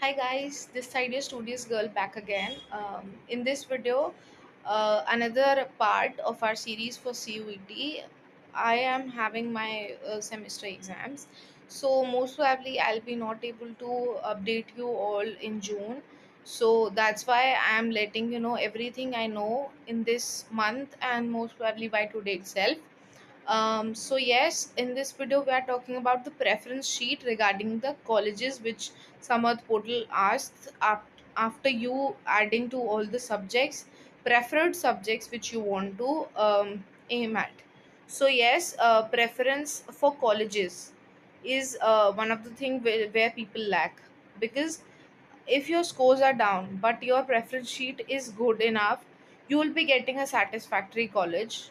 Hi guys, this side is Studious Girl back again. In this video, another part of our series for CUET, I am having my semester exams. So most probably I'll be not able to update you all in June. So that's why I'm letting you know everything I know in this month and most probably by today itself. So yes, in this video we are talking about the preference sheet regarding the colleges which Samarth portal asks after you adding to all the subjects, preferred subjects which you want to aim at. So yes, preference for colleges is one of the thing where people lack, because if your scores are down but your preference sheet is good enough, you will be getting a satisfactory college.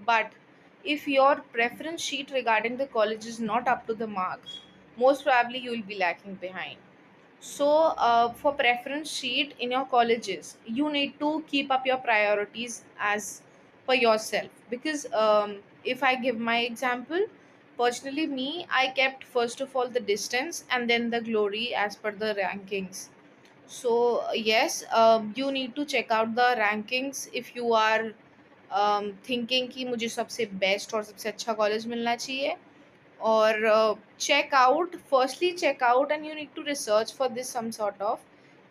But if your preference sheet regarding the college is not up to the mark, most probably you will be lacking behind. So, for preference sheet in your colleges, you need to keep up your priorities as per yourself. Because if I give my example, personally, me, I kept first of all the distance and then the glory as per the rankings. So yes, you need to check out the rankings if you are thinking कि मुझे सबसे best और सबसे अच्छा college मिलना चाहिए. और check out, firstly check out and you need to research for this some sort of,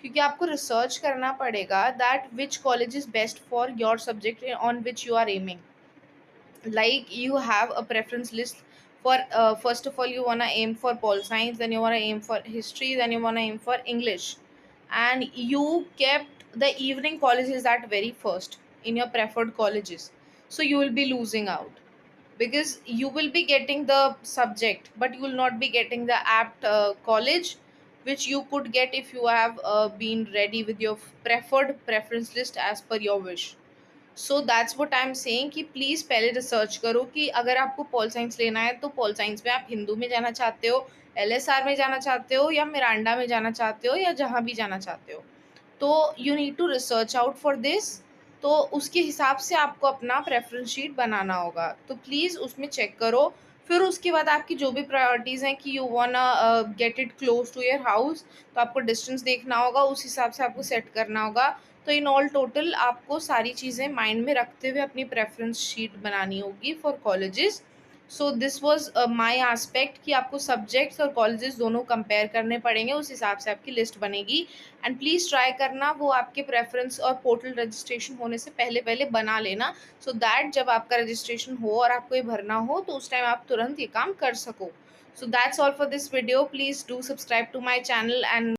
क्योंकि आपको रिसर्च करना पड़ेगा that which college is best for your subject on which you are aiming. Like you have a preference list for first of all you want to aim for pol science, then you want to aim for history, then you want to aim for English, and you kept the evening colleges at very first in your preferred colleges. So you will be losing out, because you will be getting the subject but you will not be getting the apt college which you could get if you have been ready with your preferred preference list as per your wish. So that's what I am saying कि please पहले research करो कि अगर आपको pol science लेना है तो pol science में आप हिंदू में जाना चाहते हो, एलएसआर में जाना चाहते हो, या मिरांडा में जाना चाहते हो, या जहाँ भी जाना चाहते हो. तो you need to research out for this. तो उसके हिसाब से आपको अपना प्रेफरेंस शीट बनाना होगा, तो प्लीज़ उसमें चेक करो. फिर उसके बाद आपकी जो भी प्रायोरिटीज़ हैं कि you wanna get it close to your house, तो आपको डिस्टेंस देखना होगा, उस हिसाब से आपको सेट करना होगा. तो इन ऑल टोटल आपको सारी चीज़ें माइंड में रखते हुए अपनी प्रेफरेंस शीट बनानी होगी for colleges. So this was my aspect कि आपको सब्जेक्ट्स और कॉलेजेस दोनों कंपेयर करने पड़ेंगे, उस हिसाब से आपकी लिस्ट बनेगी. एंड प्लीज़ ट्राई करना वो आपके प्रेफरेंस और पोर्टल रजिस्ट्रेशन होने से पहले पहले बना लेना, सो दैट जब आपका रजिस्ट्रेशन हो और आपको ये भरना हो तो उस टाइम आप तुरंत ये काम कर सको. So that's all for this video. Please do subscribe to my channel and